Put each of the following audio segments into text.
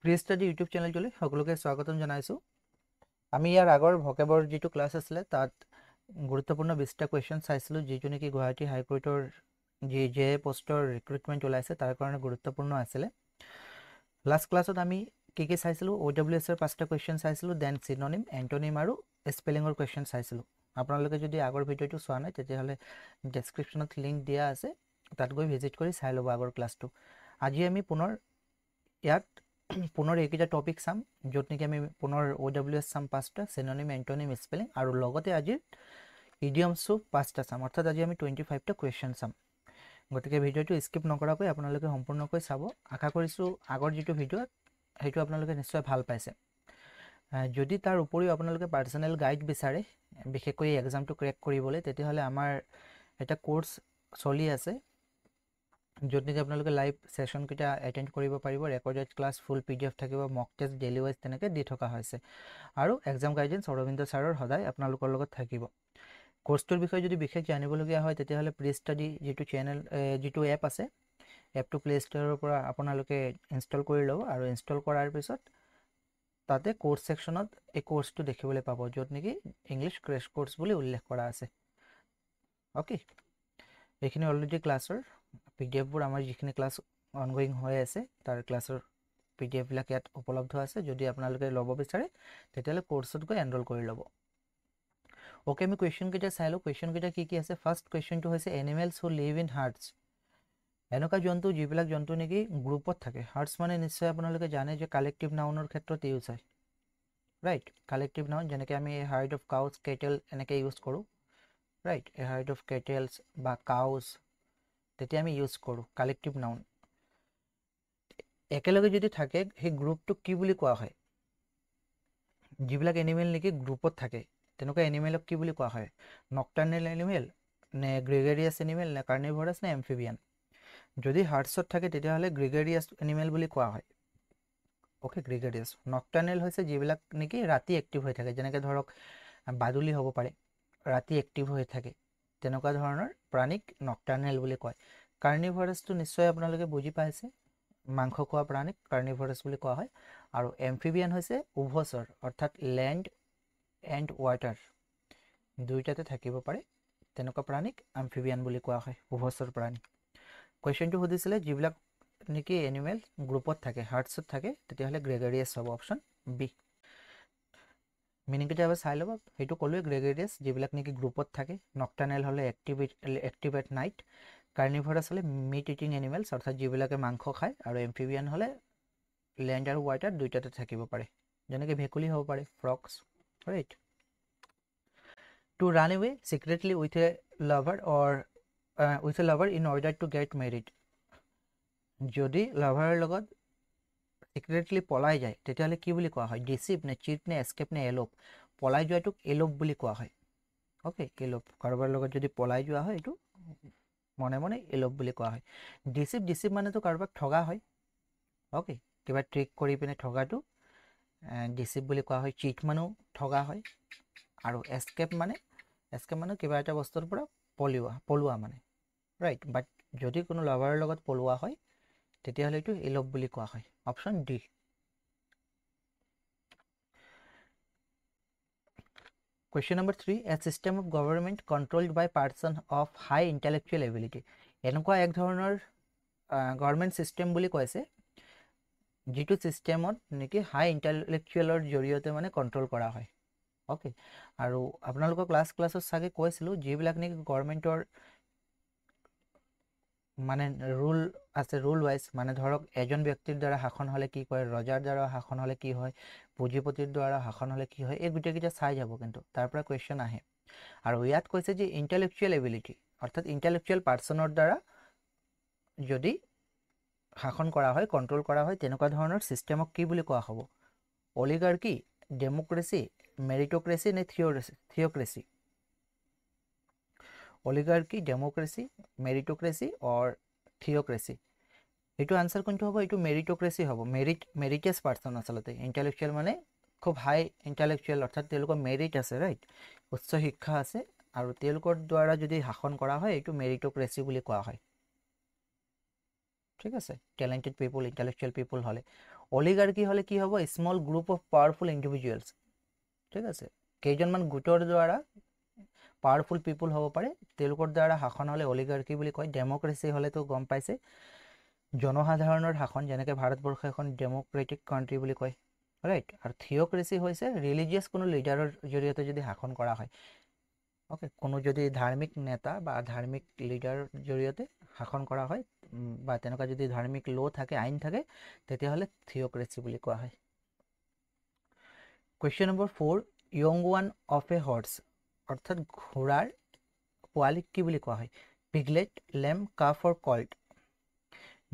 Pre study YouTube চেনেলটোলৈ সকলোকে স্বাগতম জনাইছোঁ। আমি ইয়াৰ আগৰ ভকেবৰ যিটো ক্লাছ আছিলে তাত গুৰুত্বপূৰ্ণ 20টা কুৱেশ্যন চাইছিলোঁ, যিটো নেকি গুৱাহাটী হাইকোৰ্টৰ যি জে পষ্টৰ ৰিক্ৰুটমেণ্ট ওলাইছে তাৰ কাৰণে গুৰুত্বপূৰ্ণ আছিলে। লাষ্ট ক্লাছত আমি কি চাইছিলোঁ, OWSৰ 5টা কুৱেশ্যন চাইছিলোঁ, দেন চিননিম, এণ্টনিম আৰু স্পেলিঙৰ কুৱেশ্যন চাইছিলোঁ। আপোনালোকে যদি আগৰ ভিডিঅ'টো চোৱা নাই তেতিয়াহ'লে ডেছক্ৰিপশ্যনত লিংক দিয়া আছে, তাত গৈ ভিজিট কৰি চাই ল'ব আগৰ ক্লাছটো। আজি আমি পুনৰ এইকেইটা টপিক চাম, য'ত নেকি আমি পুনৰ OWS চাম 5টা, চিননিম, এণ্টনিম, স্পেলিং আৰু লগতে আজিৰ ইডিয়মছো 5টা চাম, অৰ্থাৎ আজি আমি 25টা কুৱেশ্যন চাম। গতিকে ভিডিঅ'টো স্কিপ নকৰাকৈ আপোনালোকে সম্পূৰ্ণকৈ চাব। আশা কৰিছোঁ আগৰ যিটো ভিডিঅ' সেইটো আপোনালোকে নিশ্চয় ভাল পাইছে। যদি তাৰ উপৰিও আপোনালোকে পাৰ্চনেল গাইড বিচাৰে, বিশেষকৈ এক্সামটো ক্ৰেক কৰিবলৈ, তেতিয়াহ'লে আমাৰ এটা কোৰ্চ চলি আছে, য'ত নেকি আপোনালোকে লাইভ ছেশ্যনকেইটা এটেণ্ড কৰিব পাৰিব, ৰেকৰ্ডেড ক্লাছ, ফুল PDF থাকিব, মক টেষ্ট ডেইলি ৱাইজ তেনেকৈ দি থকা হৈছে। আৰু এক্সাম গাইডেঞ্চ অৰবিন্দ ছাৰৰ সদায় আপোনালোকৰ লগত থাকিব। কোৰ্চটোৰ বিষয়ে যদি বিশেষ জানিবলগীয়া হয় তেতিয়াহ'লে প্ৰি ষ্টাডি যিটো এপ আছে, এপটো প্লে ষ্ট'ৰৰ পৰা আপোনালোকে ইনষ্টল কৰি ল'ব, আৰু ইনষ্টল কৰাৰ পিছত তাতে কোৰ্চ ছেকশ্যনত এই কোৰ্চটো দেখিবলৈ পাব, য'ত নেকি ইংলিছ ক্ৰেছ কোৰ্চ বুলি উল্লেখ কৰা আছে। অ'কে, এইখিনি অলৰেডি ক্লাছৰ PDF-বোৰ আমাৰ যিখিনি ক্লাছ অনগয়িং হৈ আছে তাৰ ক্লাছৰ PDF-বিলাক ইয়াত উপলব্ধ আছে। যদি আপোনালোকে ল'ব বিচাৰে তেতিয়াহ'লে কোৰ্চত গৈ এনৰোল কৰি ল'ব। অ'কে, আমি কুৱেশ্যনকেইটা চাই লওঁ। কুৱেশ্যনকেইটা কি আছে? ফাৰ্ষ্ট কুৱেশ্যনটো হৈছে animals who live in herds. এনেকুৱা জন্তু যিবিলাক জন্তু নেকি গ্ৰুপত থাকে। হাৰ্টছ মানে নিশ্চয় আপোনালোকে জানে যে কালেক্টিভ নাউনৰ ক্ষেত্ৰত ইউজ হয়, ৰাইট? কালেক্টিভ নাউন যেনেকৈ আমি হাৰ্ড অফ কাউজ, কেটেল এনেকৈ ইউজ কৰোঁ, ৰাইট? এ হাৰ্ড অফ কেটেলছ বা কাউজ, তেতিয়া আমি ইউজ কৰোঁ কালেক্টিভ নাউন। একেলগে যদি থাকে সেই গ্ৰুপটোক কি বুলি কোৱা হয়? যিবিলাক এনিমেল নেকি গ্ৰুপত থাকে তেনেকুৱা এনিমেলক কি বুলি কোৱা হয়? নকটাৰ্নেল এনিমেল নে গ্ৰেগেৰিয়াছ এনিমেল নে কাৰ্নিভৰাছ নে এমফিবিয়ান? যদি হাৰ্টছত থাকে তেতিয়াহ'লে গ্ৰেগেৰিয়াছ এনিমেল বুলি কোৱা হয়। অ'কে, গ্ৰেগেৰিয়াছ। নকটাৰ্নেল হৈছে যিবিলাক নেকি ৰাতি এক্টিভ হৈ থাকে, যেনেকৈ ধৰক বাদুলি হ'ব পাৰে, ৰাতি এক্টিভ হৈ থাকে, তেনেকুৱা ধৰণৰ প্ৰাণীক নকটাৰ্নেল বুলি কয়। কাৰ্নিভৰাছটো নিশ্চয় আপোনালোকে বুজি পাইছে, মাংস খোৱা প্ৰাণীক কাৰ্নিভৰাছ বুলি কোৱা হয়। আৰু এমফিবিয়ান হৈছে উভচৰ, অৰ্থাৎ লেণ্ড এণ্ড ৱাটাৰ দুয়োটাতে থাকিব পাৰে, তেনেকুৱা প্ৰাণীক এমফিবিয়ান বুলি কোৱা হয়, উভচৰ প্ৰাণী। কুৱেশ্যনটো সুধিছিলে যিবিলাক নেকি এনিমেল গ্ৰুপত থাকে, হাৰ্টছত থাকে, তেতিয়াহ'লে গ্ৰেগেৰিয়াছ হ'ব, অপশ্যন বি। মিনিংকেইটা এবাৰ চাই ল'ব। সেইটো ক'লোৱে, গ্ৰেগেৰিয়াছ যিবিলাক নেকি গ্ৰুপত থাকে, নকটাৰ্নেল হ'লে এক্টিভ এট নাইট, কাৰ্নিভৰাছ হ'লে মিট ইটিং এনিমেলছ অৰ্থাৎ যিবিলাকে মাংস খায়, আৰু এমফিবিয়ান হ'লে লেণ্ড আৰু ৱাটাৰ দুয়োটাতে থাকিব পাৰে, যেনেকৈ ভেকুলী হ'ব পাৰে, frogs, right? To run away secretly with a lover in order to get married. যদি লাভাৰৰ লগত চিক্ৰেটলি পলাই যায় তেতিয়াহ'লে কি বুলি কোৱা হয়? ডিচিভ নে চিট নে এস্কেপ নে এলোপ? পলাই যোৱাটোক এলোপ বুলি কোৱা হয়। অ'কে, এলোপ। কাৰোবাৰ লগত যদি পলাই যোৱা হয় এইটো মনে মনে এলোপ বুলি কোৱা হয়। ডিচিভ মানেতো কাৰোবাক ঠগা হয়, অ'কে, কিবা ট্ৰিক কৰি পিনে ঠগাটো ডিচিভ বুলি কোৱা হয়। চিট মানেও ঠগা হয়। আৰু এস্কেপ মানে কিবা এটা বস্তুৰ পৰা পলোৱা মানে, ৰাইট? বাট যদি কোনো লাভাৰৰ লগত পলোৱা হয় তেতিয়াহ'লে এইটো এলোপ বুলি কোৱা হয়, option D. Question number 3, a system of government controlled by person of high intellectual ability. এনেকুৱা এক ধৰণৰ গভৰ্ণমেণ্ট ছিষ্টেম বুলি কৈছে যিটো ছিষ্টেমত নেকি হাই ইণ্টেলেকচুৱেলৰ জৰিয়তে মানে কণ্ট্ৰল কৰা হয়। অ'কে, আৰু আপোনালোকৰ ক্লাছত চাগে কৈছিলোঁ যিবিলাক নেকি গভৰ্ণমেণ্টৰ মানে ৰুল আছে, ৰুল ৱাইজ, মানে ধৰক এজন ব্যক্তিৰ দ্বাৰা শাসন হ'লে কি কয়, ৰজাৰ দ্বাৰা শাসন হ'লে কি হয়, পুঁজিপতিৰ দ্বাৰা শাসন হ'লে কি হয়, এই গোটেইকেইটা চাই যাব, কিন্তু তাৰ পৰা কুৱেশ্যন আহে। আৰু ইয়াত কৈছে যে ইণ্টেলেকচুৱেল এবিলিটি অৰ্থাৎ ইণ্টেলেকচুৱেল পাৰ্চনৰ দ্বাৰা যদি শাসন কৰা হয়, কণ্ট্ৰল কৰা হয়, তেনেকুৱা ধৰণৰ ছিষ্টেমক কি বুলি কোৱা হ'ব? অলিগাৰ্কি, ডেম'ক্ৰেচি, মেৰিট'ক্ৰেচি নে থিঅ'ক্ৰেচি? অলিগাৰ্কি, ডেম'ক্ৰেচি, মেৰিট'ক্ৰেচি অৰ থিঅ'ক্ৰেচি? এইটো আনচাৰ কোনটো হ'ব? এইটো মেৰিট'ক্ৰেচি হ'ব। মেৰিটাছ পাৰ্চন আচলতে। ইণ্টেলেকচুৱেল মানে খুব হাই ইণ্টেলেকচুৱেল, অৰ্থাৎ তেওঁলোকৰ মেৰিট আছে, ৰাইট? উচ্চ শিক্ষা আছে, আৰু তেওঁলোকৰ দ্বাৰা যদি শাসন কৰা হয় এইটো মেৰিট'ক্ৰেচি বুলি কোৱা হয়। ঠিক আছে ট্যালেন্টেড পিপল ইন্টেলেকচুয়াল পিপল হলে অলিগাৰ্কি হলে কি হ'ব small group of powerful individuals ঠিক আছে কেইজনমান গোটৰ দ্বাৰা পাৱাৰফুল পিপল হ'ব পাৰে তেওঁলোকৰ দ্বাৰা শাসন হলে অলিগাৰ্কি বুলি কয় ডেমক্ৰেসি হলেতো গম পাইছে জনসাধাৰণৰ শাসন যেনেকৈ ভাৰতবৰ্ষ এখন ডেমক্ৰেটিক কাণ্ট্ৰি বুলি কয় ৰাইট আৰু থিঅক্ৰেসি হৈছে ৰিলিজিয়াছ কোনো লিডাৰৰ জৰিয়তে যদি শাসন কৰা হয় ওকে কোনো যদি ধাৰ্মিক নেতা বা ধাৰ্মিক লিডাৰৰ জৰিয়তে শাসন কৰা হয় বা তেনেকুৱা যদি ধাৰ্মিক ল থাকে আইন থাকে তেতিয়াহ'লে থিঅক্ৰেসি বুলি কোৱা হয় question number 4 young one of A horse অৰ্থাৎ ঘোঁৰাৰ পোৱালিক কি বুলি কোৱা হয় পিগলেট লেম কাফ অৰ কল্ট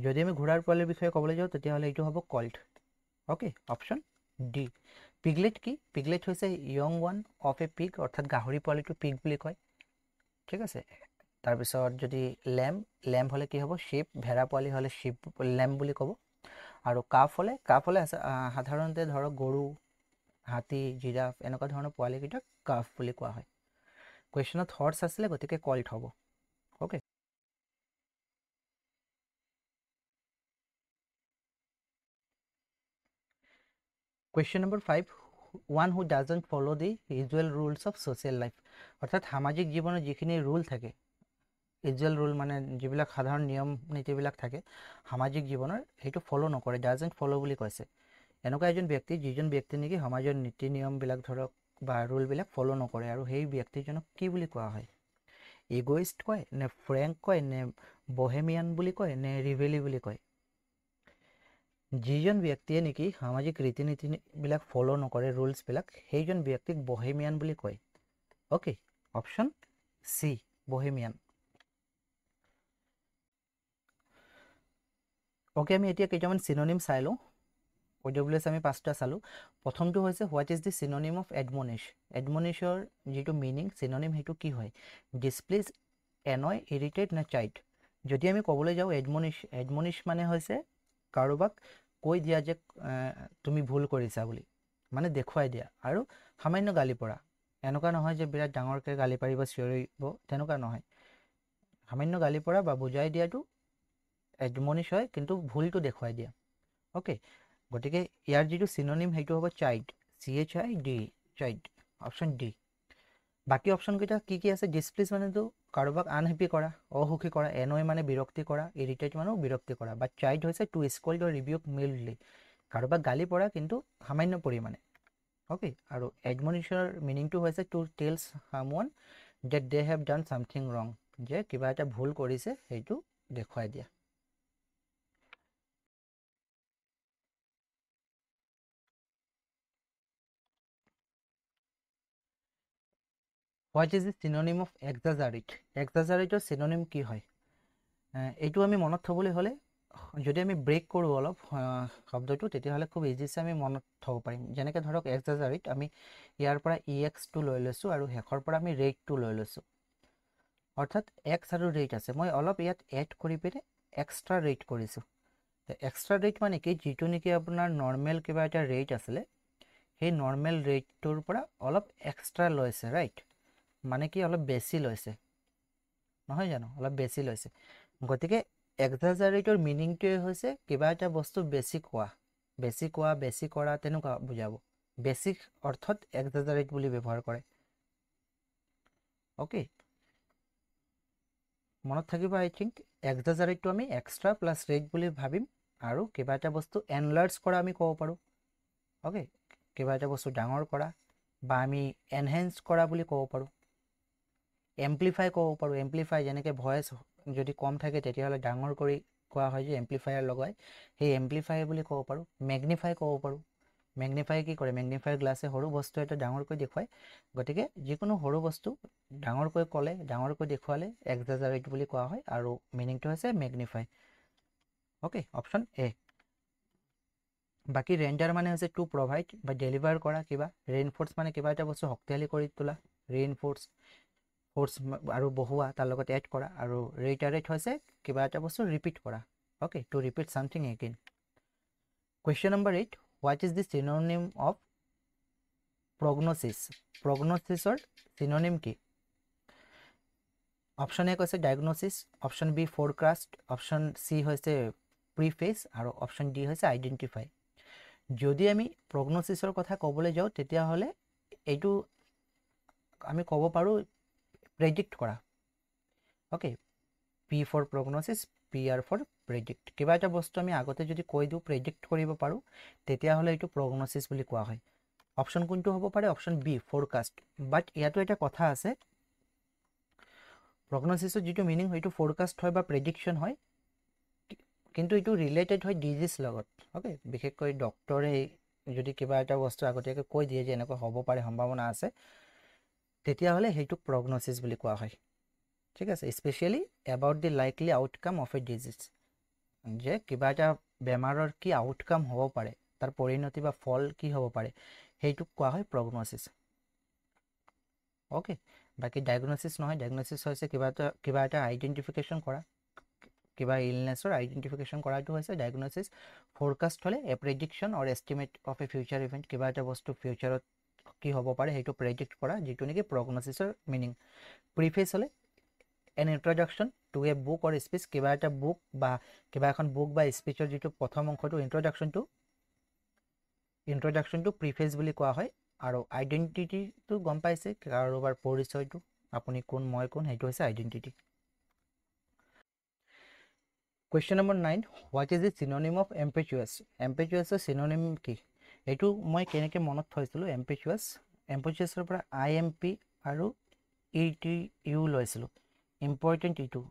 যদি আমি ঘোঁৰাৰ পোৱালিৰ বিষয়ে ক'বলৈ যাওঁ তেতিয়াহ'লে এইটো হ'ব called okay option D piglet কি পিগলেট হৈছে young one of A pig অৰ্থাৎ গাহৰি পোৱালিটো পিগ বুলি কয় ঠিক আছে তাৰপিছত যদি লেম্প হ'লে কি হ'ব শিপ ভেড়া পোৱালি হ'লে শিপ লেম্প বুলি ক'ব আৰু কাফ হ'লে সাধাৰণতে ধৰক গৰু হাতী জিৰাফ এনেকুৱা ধৰণৰ পোৱালিকেইটাক কাফ বুলি কোৱা হয় কুৱেশ্যনত হৰ্চ আছিলে গতিকে কল্ট হ'ব okay question number 5 one who doesn't follow' the usual rules of social life অৰ্থাৎ সামাজিক জীৱনৰ যিখিনি ৰুল থাকে ইউজুৱেল ৰুল মানে যিবিলাক সাধাৰণ নিয়ম নীতিবিলাক থাকে সামাজিক জীৱনৰ সেইটো ফ'ল' নকৰে ডাজন্ট ফ'ল' বুলি কৈছে এনেকুৱা এজন ব্যক্তি যিজন ব্যক্তি নেকি সমাজৰ নীতি নিয়মবিলাক ধৰক বা ৰুলবিলাক ফ'ল' নকৰে আৰু সেই ব্যক্তিজনক কি বুলি কোৱা হয় ইগোইষ্ট কয় নে ফ্ৰেংক কয় নে বহেমিয়ান বুলি কয় নে ৰিভেলি বুলি কয় যিজন ব্যক্তিয়ে নেকি সামাজিক ৰীতি নীতিবিলাক ফ'ল' নকৰে ৰুলছবিলাক সেইজন ব্যক্তিক বহেমিয়ান বুলি কয় okay option C Bohemian okay আমি এতিয়া কেইটামান চিননিম চাই লওঁ OWS আমি 5টা চালোঁ প্ৰথমটো হৈছে what is the synonym of এডমনিছ এডমনিছৰ যিটো মিনিং চিননিম সেইটো কি হয় ডিছপ্লিজ এনয় ইৰিটেট নে চাইড যদি আমি ক'বলৈ যাওঁ এডমনিছ মানে হৈছে কাৰোবাক কৈ দিয়া যে তুমি ভুল কৰিছা বুলি মানে দেখুৱাই দিয়া আৰু সামান্য গালি পৰা এনেকুৱা নহয় যে বিৰাট ডাঙৰকৈ গালি পাৰিব চিঞৰিব তেনেকুৱা নহয় সামান্য গালি পৰা বা বুজাই দিয়াটো এডমনিছ হয় কিন্তু ভুলটো দেখুৱাই দিয়া ওকে গতিকে ইয়াৰ যিটো চিননিম সেইটো হ'ব child CHID child option D বাকী অপশ্যনকেইটা কি কি আছে ডিছপ্লিজ মানেতো কাৰোবাক আনহেপি কৰা অসুখী কৰা এনয় মানে বিৰক্তি কৰা ইৰিটেট মানেও বিৰক্তি কৰা বা চাইল্ড হৈছে টু স্কল্ড অৰ ৰিবিউক মিল্ডলি কাৰোবাক গালি পৰা কিন্তু সামান্য পৰিমাণে ওকে আৰু এডমনিছৰ মিনিংটো হৈছে to tells someone that they have done something wrong যে কিবা এটা ভুল কৰিছে সেইটো দেখুৱাই দিয়া what is the synonym of exaggerate এক্সাজাৰেটৰ চিননিম কি হয় এইটো আমি মনত থ'বলৈ হ'লে যদি আমি ব্ৰেক কৰোঁ অলপ শব্দটো তেতিয়াহ'লে খুব ইজিছে আমি মনত থ'ব পাৰিম যেনেকৈ ধৰক এক্সাজাৰেট আমি ইয়াৰ পৰা EXটো লৈ লৈছোঁ আৰু শেষৰ পৰা আমি ৰেটটো লৈ লৈছোঁ অৰ্থাৎ এক্স আৰু ৰেট আছে মই অলপ ইয়াত এড কৰি পিনে এক্সট্ৰা ৰেট কৰিছোঁ এক্সট্ৰা ৰেট মানে কি যিটো নেকি আপোনাৰ নৰ্মেল কিবা এটা ৰেট আছিলে সেই নৰ্মেল ৰেটটোৰ পৰা অলপ এক্সট্ৰা লৈছে ৰাইট মানে কি অলপ বেছি লৈছে নহয় জানো অলপ বেছি লৈছে গতিকে এক্সাজাৰেটৰ মিনিংটোৱে হৈছে কিবা এটা বস্তু বেছি কোৱা বেছি কৰা তেনেকুৱা বুজাব বেছি অৰ্থত এক্সাজাৰেট বুলি ব্যৱহাৰ কৰে অ'কে মনত থাকিব আই থিংক এক্সাজাৰেটটো আমি এক্সট্ৰা প্লাছ ৰেট বুলি ভাবিম আৰু কিবা এটা বস্তু এনলাৰ্জ কৰা আমি ক'ব পাৰোঁ অ'কে কিবা এটা বস্তু ডাঙৰ কৰা বা আমি এনহেঞ্চ কৰা বুলি ক'ব পাৰোঁ এম্প্লিফাই ক'ব পাৰোঁ এম্প্লিফাই যেনেকৈ ভইচ যদি কম থাকে তেতিয়াহ'লে ডাঙৰ কৰি কোৱা হয় যে এম্প্লিফায়াৰ লগাই সেই এম্প্লিফাই বুলি ক'ব পাৰোঁ মেগনিফাই ক'ব পাৰোঁ মেগনিফাই কি কৰে মেগনিফায়াৰ গ্লাছে সৰু বস্তু এটা ডাঙৰকৈ দেখুৱায় গতিকে যিকোনো সৰু বস্তু ডাঙৰকৈ ক'লে ডাঙৰকৈ দেখুৱালে এক্সাজাৰেট বুলি কোৱা হয় আৰু মিনিংটো হৈছে মেগনিফাই অ'কে অপশ্যন এ বাকী ৰেণ্ডাৰ মানে হৈছে টু প্ৰভাইড বা ডেলিভাৰ কৰা কিবা ৰেইনফ'ৰ্চ মানে কিবা এটা বস্তু শক্তিশালী কৰি তোলা ৰেইনফ'ৰ্চ ফ'ৰ্চ আৰু বহোৱা তাৰ লগত এড কৰা আৰু ৰিটাৰেট হৈছে কিবা এটা বস্তু ৰিপিট কৰা okay to repeat something again question number 8 what is the synonym of প্ৰগন'চিছৰ চিননিম কি অপশ্যন এ কৈছে diagnosis option B forecast option C হৈছে প্ৰিফেচ আৰু অপশ্যন ডি হৈছে আইডেণ্টিফাই যদি আমি প্ৰগন'চিছৰ কথা ক'বলৈ যাওঁ তেতিয়াহ'লে এইটো আমি ক'ব পাৰোঁ প্ৰেডিক্ট কৰা okay P for prognosis P R for predict কিবা এটা বস্তু আমি আগতে যদি কৈ দিওঁ প্ৰেডিক্ট কৰিব পাৰোঁ তেতিয়াহ'লে এইটো প্ৰগন'চিছ বুলি কোৱা হয় অপশ্যন কোনটো হ'ব পাৰে অপশ্যন বি ফৰকাষ্ট বাট ইয়াতো এটা কথা আছে প্ৰগন'চিছৰ যিটো মিনিং সেইটো ফৰকাষ্ট হয় বা প্ৰেডিকশ্যন হয় কিন্তু এইটো ৰিলেটেড হয় ডিজিজ লগত অ'কে বিশেষকৈ ডক্টৰে যদি কিবা এটা বস্তু আগতীয়াকৈ কৈ দিয়ে যে এনেকুৱা হ'ব পাৰে সম্ভাৱনা আছে তেতিয়াহ'লে সেইটোক প্ৰগন'চিছ বুলি কোৱা হয় ঠিক আছে specially about the likely outcome of A disease যে কিবা এটা বেমাৰৰ কি আউটকাম হ'ব পাৰে তাৰ পৰিণতি বা ফল কি হ'ব পাৰে সেইটোক কোৱা হয় প্ৰগন'চিছ অ'কে বাকী ডায়েগন'চিছ নহয় ডায়েগন'চিছ হৈছে কিবা এটা আইডেণ্টিফিকেশ্যন কৰা কিবা ইলনেছৰ আইডেণ্টিফিকেশ্যন কৰাটো হৈছে ডায়েগন'চিছ ফৰকাষ্ট হ'লে a prediction or estimate of a future event কিবা এটা বস্তু ফিউচাৰত কি হ'ব পাৰে সেইটো প্ৰেডিক্ট কৰা যিটো নেকি প্ৰগন'চিছৰ মিনিং প্ৰিফেচ হ'লে এন ইন্ট্ৰডাকশ্যন টু এ বুক অৰ স্পীচ কিবা এটা বুক বা কিবা এখন বুক বা স্পীচৰ যিটো প্ৰথম অংশটো ইন্ট্ৰডাকশ্যনটো প্ৰিফেচ বুলি কোৱা হয় আৰু আইডেণ্টিটিটো গম পাইছে কাৰোবাৰ পৰিচয়টো আপুনি কোন মই কোন সেইটো হৈছে identity question number 9 what is the synonym of এম্পেচুৱাছৰ চিননিম কি এইটো মই কেনেকৈ মনত থৈছিলোঁ এম্পেচুৱাছৰ পৰা IMP আৰু ETU লৈছিলোঁ ইম্পৰ্টেণ্ট ইটো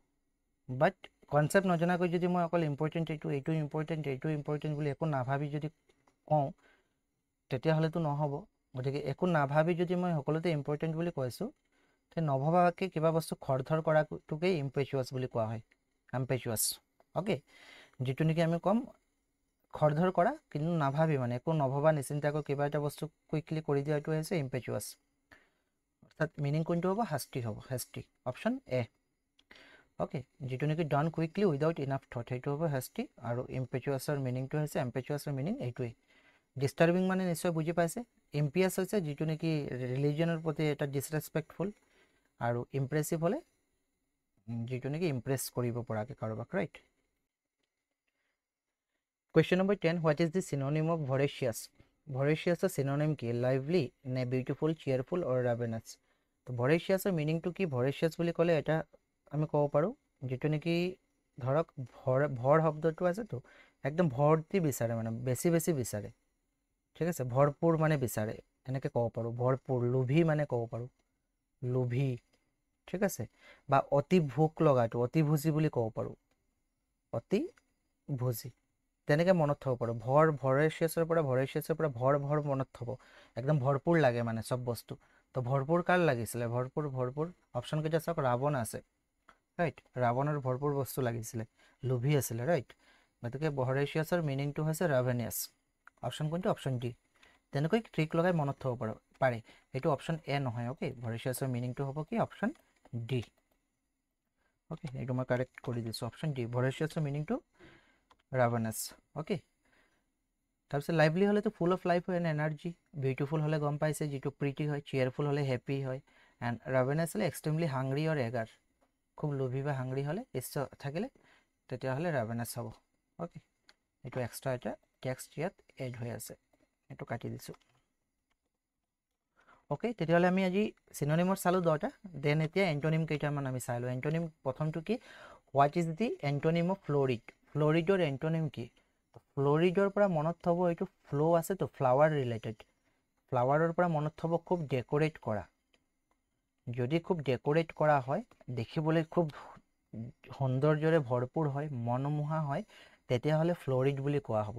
বাট কনচেপ্ট নজনাকৈ যদি মই অকল ইম্পৰ্টেণ্ট এইটো ইম্পৰ্টেণ্ট বুলি একো নাভাবি যদি কওঁ তেতিয়াহ'লেতো নহ'ব গতিকে একো নাভাবি যদি মই সকলোতে ইম্পৰ্টেণ্ট বুলি কৈছোঁ তে নভবাকৈ কিবা বস্তু খৰধৰ কৰাটোকেই ইম্পেচুৱাছ বুলি কোৱা হয় এম্পেচুৱাছ অ'কে যিটো নেকি আমি ক'ম খৰধৰ কৰা কিন্তু নাভাবি মানে একো নভবা নিচিন্তাকৈ কিবা এটা বস্তু কুইকলি কৰি দিয়াটো হৈছে ইম্পেচুৱাছ অৰ্থাৎ মিনিং কোনটো হ'ব হেষ্টি অপশ্যন এ অ'কে যিটো নেকি ডান কুইকলি উইদাউট ইনাফ থট সেইটো হ'ব হেষ্টি আৰু এম্পেচুৱাছৰ মিনিং এইটোৱেই ডিষ্টাৰ্বিং মানে নিশ্চয় বুজি পাইছে ইম্পিয়াছ হৈছে যিটো নেকি ৰিলিজনৰ প্ৰতি এটা ডিছৰেচপেক্টফুল আৰু ইম্প্ৰেছিভ হ'লে যিটো নেকি ইম্প্ৰেছ কৰিব পৰাকৈ কাৰোবাক right question number 10 what is the synonym of ভৰেচিয়াছৰ চিননিম কি লাইভলি নে বিউটিফুল চিয়াৰফুল অৰ ৰাভেনাছ তো ভৰেচিয়াছৰ মিনিংটো কি ভৰেচিয়াছ বুলি ক'লে এটা আমি ক'ব পাৰোঁ যিটো নেকি ধৰক ভৰ শব্দটো আছেতো একদম ভৰ্তি বিচাৰে মানে বেছি বিচাৰে ঠিক আছে ভৰপূৰ মানে বিচাৰে এনেকৈ ক'ব পাৰোঁ ভৰপূৰ লোভী মানে ক'ব পাৰোঁ লোভী ঠিক আছে বা অতি ভোক লগাটো অতিভোজী বুলি ক'ব পাৰোঁ অতিভোজী তেনেকৈ মনত থ'ব পাৰোঁ ভৰেচিয়াছৰ পৰা ভৰ মনত থ'ব একদম ভৰপূৰ লাগে মানে চব বস্তু তো ভৰপূৰ কাৰ লাগিছিলে ভৰপূৰ অপশ্যনকেইটা চাওক ৰাৱণ আছে ৰাইট ৰাৱণৰ ভৰপূৰ বস্তু লাগিছিলে লোভী আছিলে ৰাইট গতিকে ভৰেচিয়াছৰ মিনিংটো হৈছে ৰাভেনিয়াছ অপশ্যন কোনটো অপশ্যন ডি তেনেকৈ ট্ৰিক লগাই মনত থ'ব পাৰে এইটো অপশ্যন এ নহয় অ'কে ভৰেচিয়াছৰ মিনিংটো হ'ব কি অপশ্যন ডি অ'কে এইটো মই কাৰেক্ট কৰি দিছোঁ অপশ্যন ডি ভৰেচিয়াছৰ মিনিংটো ৰাভেনাছ অ'কে তাৰপিছত লাইভলি হ'লেতো ফুল অফ লাইফ হয় এণ্ড এনাৰ্জি বিউটিফুল হ'লে গম পাইছে যিটো প্ৰিটি হয় চিয়াৰফুল হ'লে হেপী হয় এণ্ড ৰাভেনাছ হ'লে এক্সট্ৰিমলি হাংৰি অৰ এগাৰ খুব লোভী বা হাংৰি হ'লে ইচ্ছা থাকিলে তেতিয়াহ'লে ৰাভেনাছ হ'ব অ'কে এইটো এক্সট্ৰা এটা টেক্সট ইয়াত এড হৈ আছে এইটো কাটি দিছোঁ অ'কে তেতিয়াহ'লে আমি আজি চিননিমৰ চালোঁ 10টা দেন এতিয়া এণ্টনিম কেইটামান আমি চাই লওঁ এণ্টনিম প্ৰথমটো কি what is the antonym of ফ্ল'ৰিডৰ এণ্টনিম কি ফ্ল'ৰিডৰ পৰা মনত থ'ব এইটো ফ্ল' আছেতো ফ্লাৱাৰ ৰিলেটেড ফ্লাৱাৰৰ পৰা মনত থ'ব খুব ডেক'ৰেট কৰা যদি খুব ডেক'ৰেট কৰা হয় দেখিবলৈ খুব সৌন্দৰ্যৰে ভৰপূৰ হয় মনোমোহা হয় তেতিয়াহ'লে ফ্ল'ৰিড বুলি কোৱা হ'ব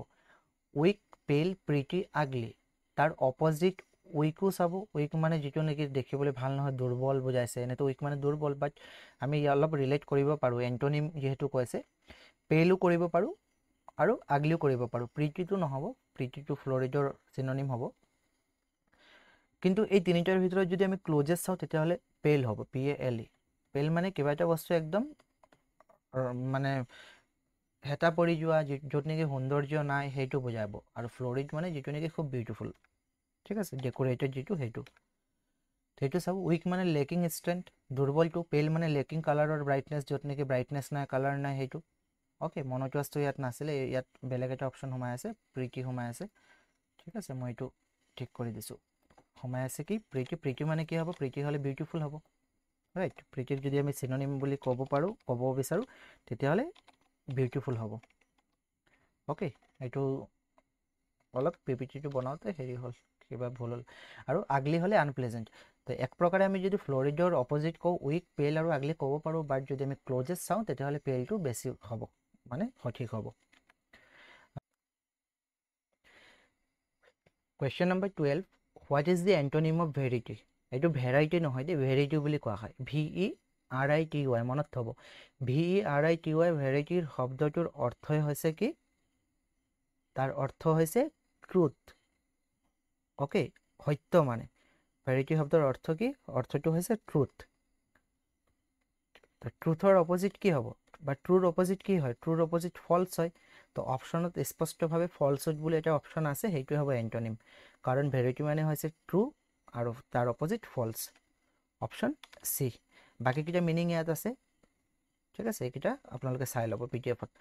উইক পেল প্ৰিটি আগলি তাৰ অপজিট উইকো চাব উইক মানে যিটো নেকি দেখিবলৈ ভাল নহয় দুৰ্বল বুজাইছে এনেতো উইক মানে দুৰ্বল বাট আমি অলপ ৰিলেট কৰিব পাৰোঁ এণ্টনিম যিহেতু কৈছে পেলো কৰিব পাৰোঁ আৰু আগলিও কৰিব পাৰোঁ প্ৰিটিটো নহ'ব প্ৰিটিটো ফ্ল'ৰিডৰ চিননিম হ'ব কিন্তু এই তিনিটাৰ ভিতৰত যদি আমি ক্ল'জেষ্ট চাওঁ তেতিয়াহ'লে পেল হ'ব PALE পেল মানে কিবা এটা বস্তু একদম মানে হেতা পৰি যোৱা য'ত নেকি সৌন্দৰ্য নাই সেইটো বুজাব আৰু ফ্ল'ৰিড মানে যিটো নেকি খুব বিউটিফুল ঠিক আছে ডেক'ৰেটেড যিটো সেইটো চাব উইক মানে লেকিং ষ্ট্ৰেংথ দুৰ্বলটো পেল মানে লেকিং কালাৰৰ ব্ৰাইটনেছ য'ত নেকি ব্ৰাইটনেছ নাই কালাৰ নাই সেইটো ওকে মনোটোৱাছটো ইয়াত নাছিলে, ইয়াত বেলেগ এটা অপশ্যন সোমাই আছে, প্ৰীতি সোমাই আছে। ঠিক আছে, মই এইটো ঠিক কৰি দিছোঁ। সোমাই আছে কি প্ৰীতি, প্ৰীতি মানে কি হ'ব, প্ৰীতি হ'লে বিউটিফুল হ'ব, ৰাইট। প্ৰীতিক যদি আমি চিনোনিম বুলি ক'ব বিচাৰোঁ তেতিয়াহ'লে বিউটিফুল হ'ব। অ'কে, এইটো অলপ পিপিটিটো বনাওঁতে হেৰি হ'ল, কিবা ভুল হ'ল। আৰু আগলি হ'লে আনপ্লেজেণ্ট। তো এক প্ৰকাৰে আমি যদি ফ্ল'ৰিডৰ অপজিট কওঁ উইক, পেল আৰু আগলি ক'ব পাৰোঁ, বাট যদি আমি ক্লজেষ্ট চাওঁ তেতিয়াহ'লে পেলটো বেছি হ'ব, মানে সঠিক হ'ব। Question number 12, what is the antonym of verity? এইটো ভেৰাইটি নহয় দেই, ভেৰিটি বুলি কোৱা হয়, VERITY, মনত থ'ব। VERITY ভেৰাইটিৰ শব্দটোৰ অৰ্থই হৈছে কি, তাৰ অৰ্থ হৈছে ট্ৰুথ। অ'কে, সত্য মানে। ভেৰিটি শব্দৰ অৰ্থ কি, অৰ্থটো হৈছে ট্ৰুথ। ট্ৰুথৰ অপজিট কি হ'ব, বা ট্ৰুৰ অপজিট কি হয়, ট্ৰুৰ অপজিট ফল্ছ হয়। তো অপশ্যনত স্পষ্টভাৱে ফল্ছহুড বুলি এটা অপশ্যন আছে, সেইটোৱে হ'ব এণ্টনিম, কাৰণ ভেৰিটি মানে হৈছে ট্ৰু আৰু তাৰ অপজিট ফল্ছ। Option C. বাকীকেইটা মিনিং ইয়াত আছে, ঠিক আছে, এইকেইটা আপোনালোকে চাই ল'ব PDF-ত।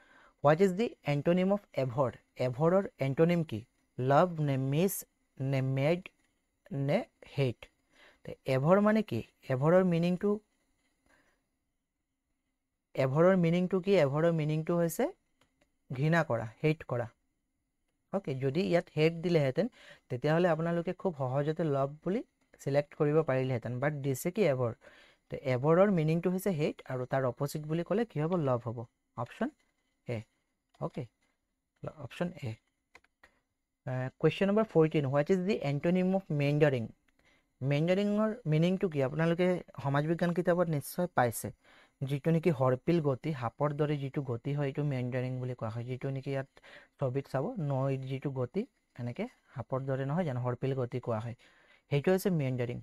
What is the antonym of abhor? এভৰৰ এণ্টনিম কি, লাভ নে মিছ নে মেড নে হেট? এভৰ মানে কি, এভৰৰ মিনিংটো কি, এভৰৰ মিনিংটো হৈছে ঘৃণা কৰা, হেট কৰা। অ'কে, যদি ইয়াত হেট দিলেহেঁতেন তেতিয়াহ'লে আপোনালোকে খুব সহজতে লাভ বুলি চিলেক্ট কৰিব পাৰিলেহেঁতেন, বাট দিছে কি এভৰ। তো এভৰৰ মিনিংটো হৈছে হেট আৰু তাৰ অপজিট বুলি ক'লে কি হ'ব, লাভ হ'ব। Option A. Okay, option A. Question number 14, what is the antonym of meandering? মেণ্ডাৰিঙৰ মিনিংটো কি, আপোনালোকে সমাজ বিজ্ঞান কিতাপত নিশ্চয় পাইছে। যিটো নেকি হৰপিল গতি, সাপৰ দৰে যিটো গতি হয় এইটো মেণ্ডাৰিং বুলি কোৱা হয়। যিটো নেকি ইয়াত ছবিত চাব, নৈৰ যিটো গতি এনেকৈ সাপৰ দৰে নহয় জানো, হৰপিল গতি কোৱা হয়, সেইটো হৈছে মেণ্ডাৰিং।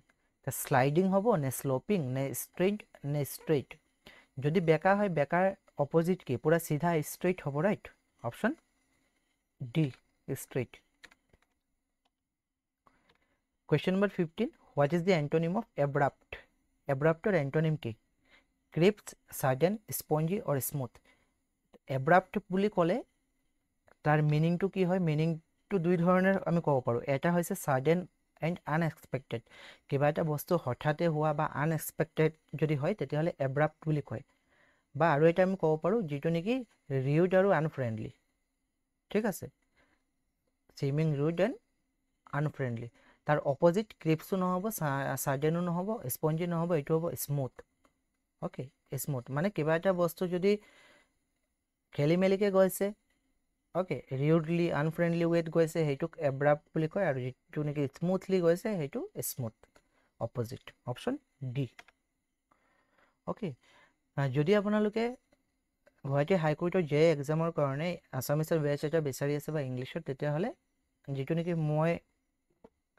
শ্লাইডিং হ'ব নে শ্লপিং নে ষ্ট্ৰেইট? যদি বেকা হয়, বেকাৰ অপজিট কি, পূৰা চিধা ষ্ট্ৰেইট হ'ব, right. Option D, straight. Question number 15, what is the antonym of abrupt? এব্ৰাপ্টৰ এণ্টনিম কি, crisp, sudden, spongy or smooth? Abrupt বুলি ক'লে তাৰ মিনিংটো কি হয়, মিনিংটো দুই ধৰণে আমি ক'ব পাৰোঁ। এটা হৈছে ছাডেন এণ্ড আনএক্সপেক্টেড, কিবা এটা বস্তু হঠাতে হোৱা বা আনএক্সপেক্টেড যদি হয় তেতিয়াহ'লে এব্ৰাপ্ট বুলি কয়। বা আৰু এটা আমি ক'ব পাৰোঁ যিটো নেকি ৰিউড আৰু আনফ্ৰেণ্ডলি, ঠিক আছে, ছিমিং ৰুড এণ্ড আনফ্ৰেণ্ডলি। তাৰ অপজিট ক্ৰিপ্সো নহ'ব, ছাডেনো নহ'ব, স্পঞ্জি নহ'ব, এইটো হ'ব স্মুথ। অ'কে, স্মুথ মানে কিবা এটা বস্তু যদি খেলি মেলিকৈ গৈছে, অ'কে, ৰিউডলি আনফ্ৰেণ্ডলি ৱেত গৈছে, সেইটোক এব্ৰাপ্ট বুলি কয়, আৰু যিটো নেকি স্মুথলি গৈছে সেইটো smooth, opposite. Option D. Okay, যদি আপোনালোকে গুৱাহাটী হাইকোৰ্টৰ জে এক্সামৰ কাৰণে আছামিছৰ বেচ এটা বিচাৰি আছে বা ইংলিছত, তেতিয়াহ'লে যিটো নেকি মই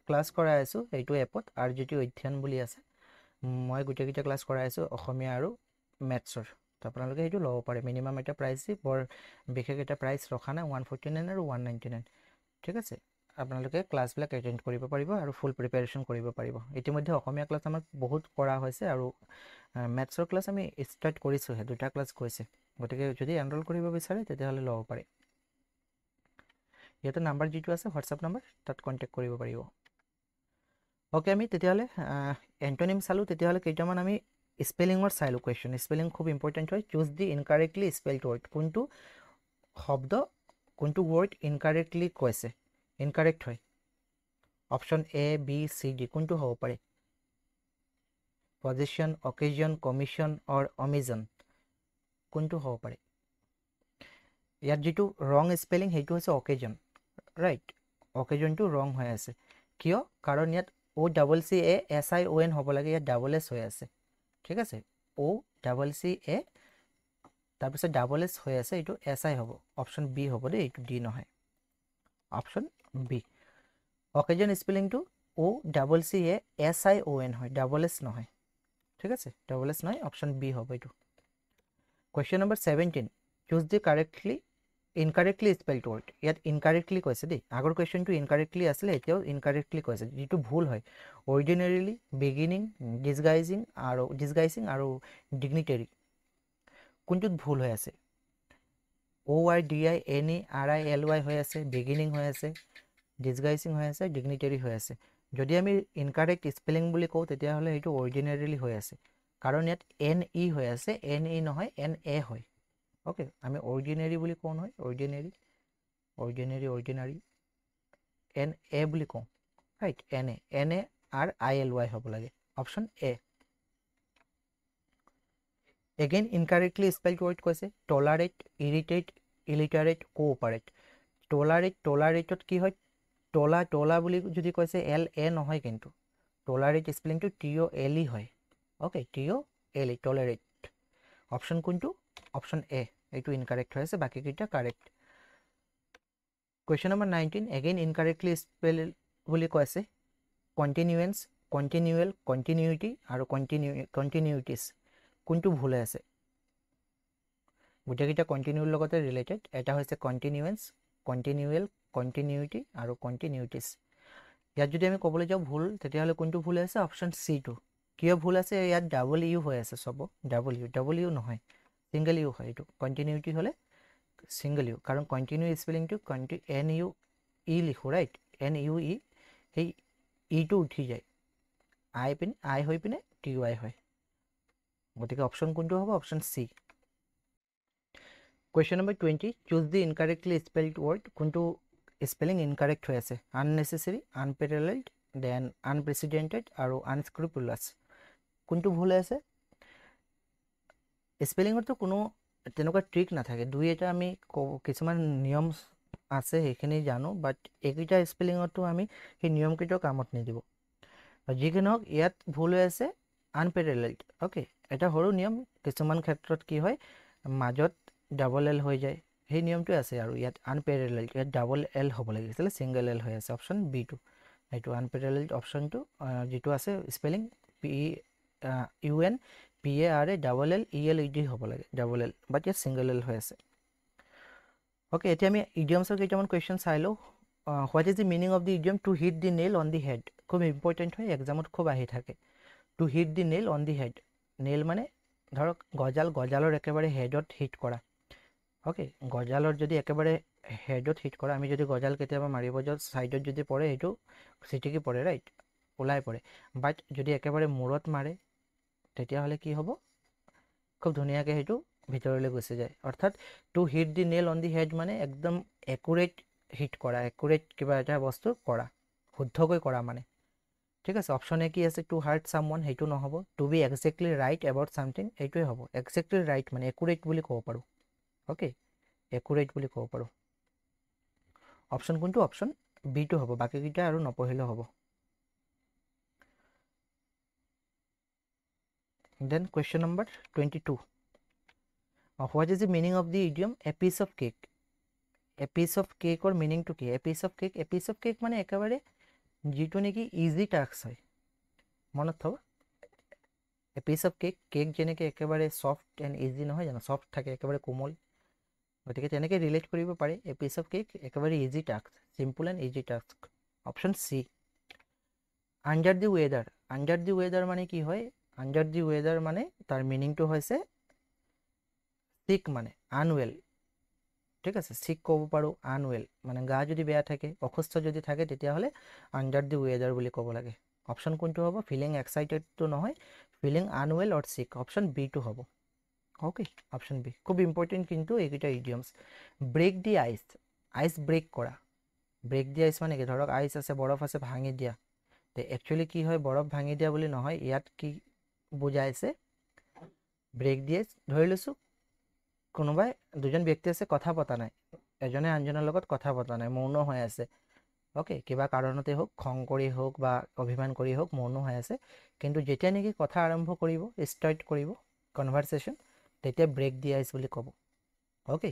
ক্লাছ কৰাই আছোঁ সেইটো এপত, আৰু যিটো অধ্যয়ন বুলি আছে, মই গোটেইকেইটা ক্লাছ কৰাই আছোঁ অসমীয়া আৰু মেথছৰ। তো আপোনালোকে সেইটো ল'ব পাৰে। মিনিমাম এটা প্ৰাইচ দি, বৰ বিশেষ এটা প্ৰাইচ ৰখা নাই, 149 আৰু 199, ঠিক আছে। আপোনালোকে ক্লাছবিলাক এটেণ্ড কৰিব পাৰিব আৰু ফুল প্ৰিপেৰেশ্যন কৰিব পাৰিব। ইতিমধ্যে অসমীয়া ক্লাছ আমাক বহুত কৰা হৈছে আৰু মেথছৰ ক্লাছ আমি ষ্টাৰ্ট কৰিছোঁহে, 2টা ক্লাছ গৈছে। গতিকে যদি এনৰোল কৰিব বিচাৰে তেতিয়াহ'লে ল'ব পাৰে। ইয়াতে নাম্বাৰ যিটো আছে হোৱাটছআপ নাম্বাৰ, তাত কণ্টেক্ট কৰিব পাৰিব। অ'কে, আমি তেতিয়াহ'লে এণ্টনিম চালোঁ, তেতিয়াহ'লে কেইটামান আমি স্পেলিঙৰ চালোঁ কুৱেশ্যন। স্পেলিং খুব ইম্পৰ্টেণ্ট হয়। Choose the incorrectly spelled word, কোনটো শব্দ, কোনটো ৱৰ্ড ইনকাৰেক্টলি কৈছে, ইনকাৰেক্ট হয়। Option A, B, C, D, কোনটো হ'ব পাৰে? পজিশ্যন, অকেজন, কমিশ্যন অৰ অমিজন, কোনটো হ'ব পাৰে? ইয়াত যিটো ৰং স্পেলিং সেইটো হৈছে অকেজন, ৰাইট। অকেজনটো ৰং হৈ আছে, কিয়? কাৰণ ইয়াত OCCASION হ'ব লাগে, ইয়াত ডাবল এছ হৈ আছে, ঠিক আছে। OCCA তাৰপিছত ডাবল এছ হৈ আছে, এইটো SI হ'ব। অপশ্যন বি হ'ব দেই, এইটো ডি নহয়। Option B. অকেজন স্পেলিংটো OCCASION হয়, ডাবল এছ নহয়, ঠিক আছে, ডাবল এছ নহয়, অপশ্যন বি হ'ব এইটো। Question number 17, choose the incorrectly spelled word. ইয়াত ইনকাৰেক্টলি কৈছে দেই, আগৰ কুৱেশ্যনটো ইনকাৰেক্টলি আছিলে, এতিয়াও ইনকাৰেক্টলি কৈছে, যিটো ভুল হয়। অৰ্ডিনেৰিলি, বিগিনিং, ডিছগাইজিং আৰু ডিগনিটেৰী, কোনটোত ভুল হৈ আছে? ORDINERILY হৈ আছে, বিগিনিং হৈ আছে, ডিছগাইজিং হৈ আছে, ডিগনিটাৰী হৈ আছে। যদি আমি ইনকাৰেক্ট স্পেলিং বুলি কওঁ তেতিয়াহ'লে সেইটো অৰ্ডিনাৰীলি হৈ আছে, কাৰণ ইয়াত NE হৈ আছে, NE নহয় NA হয়। অ'কে, আমি অৰ্ডিনাৰী বুলি কওঁ নহয়, অৰ্ডিনাৰী NA বুলি কওঁ, ৰাইট, NARILY হ'ব লাগে, option A। Again incorrectly spelled word কৈছে, টলাৰেট, ইৰিটেট, ইলিটাৰেট, কোঅপাৰেট। টলাৰেটত কি হয়, টলা বুলি যদি কৈছে LA নহয়, কিন্তু টলাৰেট স্পেলিংটো TOLE হয়। Okay, TOLE, tolerate. অপশ্যন কোনটো? অপশ্যন A, এইটো ইনকাৰেক্ট হৈ আছে, বাকীকেইটা correct. Question number 19, again incorrectly spell বুলি কৈছে, কণ্টিনিউৱেঞ্চ, কণ্টিনিউৱেল, কণ্টিনিউটি আৰু কণ্টিনিউটিছ। কোনটো ভুল হৈ আছে? গোটেইকেইটা কণ্টিনিউৰ লগতে ৰিলেটেড। এটা হৈছে কণ্টিনিউৱেঞ্চ, কণ্টিনিউৱেল, কণ্টিনিউটি আৰু কণ্টিনিউটিছ। ইয়াত যদি আমি ক'বলৈ যাওঁ ভুল, তেতিয়াহ'লে কোনটো ভুল আছে? Option C2। কিয় ভুল আছে? ইয়াত WU হৈ আছে, চব WU নহয়, ছিংগল ইউ হয়। এইটো কণ্টিনিউটি হ'লে ছিংগল ইউ, কাৰণ কণ্টিনিউ স্পেলিংটো NUE লিখোঁ, ৰাইট, NUE, সেই ইটো উঠি যায়, আই হৈ পিনে TUI হয়। গতিকে অপশ্যন কোনটো হ'ব? Option C। Question number 20, choose the incorrectly spelled word. কোনটো স্পেলিং ইনকাৰেক্ট হৈ আছে? আননেচেচাৰী, আনপেৰেলেলড, দেন আনপ্ৰেচিডেণ্টেড আৰু আনস্ক্ৰুপুলাছ। কোনটো ভুল হৈ আছে? স্পেলিঙতো কোনো তেনেকুৱা ট্ৰিক নাথাকে, দুই এটা আমি কিছুমান নিয়ম আছে সেইখিনি জানো, বাট এইকেইটা স্পেলিঙতো আমি সেই নিয়মকেইটাও কামত নিদিব। যি কি নহওক, ইয়াত ভুল হৈ আছে আনপেৰেলেলড। অ'কে, এটা সৰু নিয়ম, কিছুমান ক্ষেত্ৰত কি হয় মাজত ডাবল L হৈ যায়, সেই নিয়মটোৱে আছে। আৰু ইয়াত আনপেৰেলেলড, ইয়াত ডাবল L হ'ব লাগিছিলে, ছিংগল L হৈ আছে, অপশ্যন B2। এইটো আনপেৰেলেলড অপশ্যনটো যিটো আছে স্পেলিং UNPARALLELED হ'ব লাগে, ডাবল L, বাট ইয়াত ছিংগল L হৈ আছে। অ'কে, এতিয়া আমি ইডিয়মছৰ কেইটামান কুৱেশ্যন চাই লওঁ। What is the meaning of the idiom to hit the nail on the head? খুব ইম্পৰ্টেণ্ট হয়, এক্সামত খুব আহি থাকে। To hit the nail on the head, nail মানে ধৰক গজালৰ একেবাৰে হেডত হিট কৰা। অ'কে, গজালৰ যদি একেবাৰে হেডত হিট কৰা, আমি যদি গজাল কেতিয়াবা মাৰিব যাওঁ, ছাইডত যদি পৰে সেইটো চিটিকি পৰে, ৰাইট, ওলাই পৰে। বাট যদি একেবাৰে মূৰত মাৰে তেতিয়াহ'লে কি হ'ব? খুব ধুনীয়াকৈ সেইটো ভিতৰলৈ গুচি যায়। অৰ্থাৎ to hit the nail on the head মানে একদম একুৰেট হিট কৰা, একুৰেট কিবা এটা বস্তু কৰা, শুদ্ধকৈ কৰা মানে। ঠিক আছে, অপশ্যনে কি আছে? টু হাৰ্ট ছামৱান, সেইটো নহ'ব। To be exactly right about something, এইটোৱে হ'ব। একজেক্টলি ৰাইট মানে একুৰেট বুলি ক'ব পাৰোঁ। অ'কে, একুৰেট বুলি ক'ব পাৰোঁ। অপশ্যন কোনটো? অপশ্যন B2 হ'ব, বাকীকেইটা আৰু নপঢ়িলেও হ'ব। Then question number 22, what is the meaning of the idiom a piece of cake? A piece of কেকৰ মিনিংটো কি? এ পিচ অফ কেক মানে একেবাৰে যিটো নেকি ইজি টাস্ক হয়, মনত থ'ব। এ পিচ অফ কেক যেনেকৈ একেবাৰে ছফ্ট এণ্ড ইজি নহয় জানো, ছফ্ট থাকে, একেবাৰে কোমল, গতিকে তেনেকৈ ৰিলেট কৰিব পাৰে। এ পিচ অফ কেক একেবাৰে easy task, simple and easy task, option C। Under the weather মানে কি হয়? আণ্ডাৰ দি ৱেডাৰ মানে তাৰ মিনিংটো হৈছে চিক, মানে আনৱেল। ঠিক আছে, চিক ক'ব পাৰোঁ, আনৱেল মানে গা যদি বেয়া থাকে, অসুস্থ যদি থাকে, তেতিয়াহ'লে আণ্ডাৰ দি ৱেডাৰ বুলি ক'ব লাগে। অপশ্যন কোনটো হ'ব? ফিলিং এক্সাইটেডটো নহয়, ফিলিং আনৱেল অৰ চিক, অপশ্যন B2 হ'ব। অ'কে, অপশ্যন B খুব ইম্পৰ্টেণ্ট কিন্তু এইকেইটা ইডিয়মছ। ব্ৰেক দি আইচ ব্ৰেক কৰা। ব্ৰেক দি আইচ মানে কি? ধৰক আইচ আছে, বৰফ আছে, ভাঙি দিয়া। তে একচুৱেলি কি হয়? বৰফ ভাঙি দিয়া বুলি নহয়, ইয়াত কি বুজাইছে? ব্ৰেক দি আইচ, ধৰি লৈছোঁ কোনোবাই, দুজন ব্যক্তি আছে, কথা পতা নাই, এজনে আনজনৰ লগত কথা পতা নাই, মৌন হৈ আছে। অ'কে, কিবা কাৰণতে হওক, খং কৰি হওক বা অভিমান কৰি হওক, মৌন হৈ আছে। কিন্তু যেতিয়া নেকি কথা আৰম্ভ কৰিব, ষ্টাৰ্ট কৰিব কনভাৰচেশ্যন, তেতিয়া ব্ৰেক দি আইচ বুলি ক'ব। অ'কে,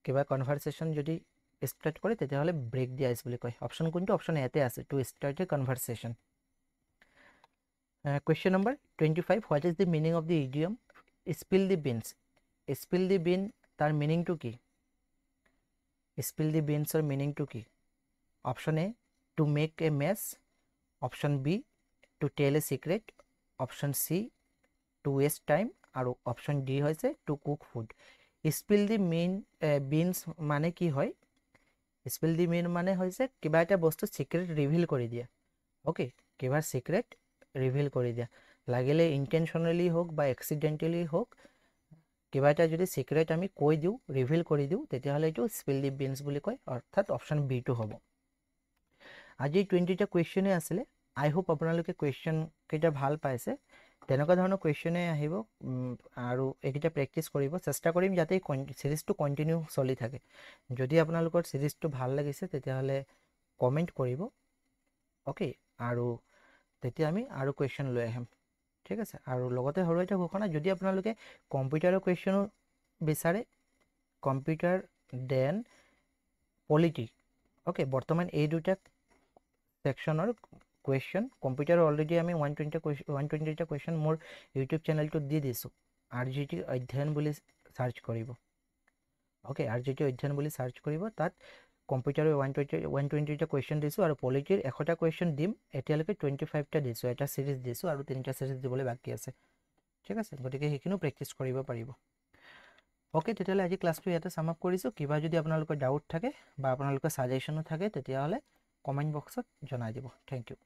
কিবা কনভাৰচেশ্যন যদি ষ্টাৰ্ট কৰে তেতিয়াহ'লে ব্ৰেক দি আইচ বুলি কয়। অপশ্যন কোনটো? অপশ্যন এতে আছে, to start a conversation. Question number 25, what is the meaning of the idiom spill the beans? Spill the bean, তাৰ মিনিংটো কি? স্পিল দি বিনছৰ মিনিংটো কি? Option A, to make a mess, option B, to tell a secret, option C, to waste time, আৰু option D হৈছে to cook food. Spill the main beans মানে কি হয় স্পিল দি মেইন মানে হৈছে কিবা এটা বস্তু সিক্ৰেট ৰিভিল কৰি দিয়া ওকে কিবা সিক্ৰেট ৰিভিল কৰি দিয়া লাগিলে ইন্টেনশনালি হোক বা এক্সিডেন্টালি হোক কিবা এটা যদি সিক্ৰেট আমি কৈ দিও ৰিভিল কৰি দিও তেতিয়াহলে এটো স্পিল দি বিনছ বুলি কয় অৰ্থাৎ অপচন বি টো হ'ব আজি 20টা কোৱেশ্চনে আছিল আই হোপ আপোনালোকে কোৱেশ্চন কেইটা ভাল পাইছে তেনেকুৱা ধৰণৰ কোৱেশ্চনে আহিব আৰু এইকেইটা প্ৰেক্টিছ কৰিব চেষ্টা কৰিম যাতে সিৰিজটো কন্টিনিউ চলি থাকে যদি আপোনালোকৰ সিৰিজটো ভাল লাগিছে তেতিয়াহলে কমেন্ট কৰিব ওকে আৰু তেতিয়া আমি আৰু কোৱেশ্চন লৈ আহিম ঠিক আছে আৰু লগতে হৰু এটা ঘোষণা যদি আপোনালোকে কম্পিউটাৰৰ কোৱেশ্চনো বিচাৰে কম্পিউটাৰ দেন পলিটি ওকে বৰ্তমান এই দুটা সেকশনৰ কোৱেশ্চন কম্পিউটাৰ অলৰেডি আমি 120টা কোৱেশ্চন মোৰ ইউটিউব চেনেলটো দি দিছো আৰজিটি অধ্যয়ন বুলি সাৰ্চ কৰিব ওকে আৰজিটি অধ্যয়ন বুলি সাৰ্চ কৰিব তাত কম্পিউটাৰৰ 120টা কোৱেশ্চন দিছো আৰু পলিটিৰ 100টা কোৱেশ্চন দিম এতিয়ালৈকে 25টা দিছো এটা সিৰিজ দিছো আৰু 3টা সিৰিজ দিবলৈ বাকি আছে ঠিক আছে গতিকে হেকিনো প্ৰেক্টিছ কৰিব পাৰিব ওকে তেতিয়ালে আজি ক্লাছটো ইয়াতে সাম আপ কৰিছো কিবা যদি আপোনালোকৰ ডাউট থাকে বা আপোনালোকৰ সাজেশনো থাকে তেতিয়াহলে কমেন্ট বক্সত জনাই দিব থ্যাংক ইউ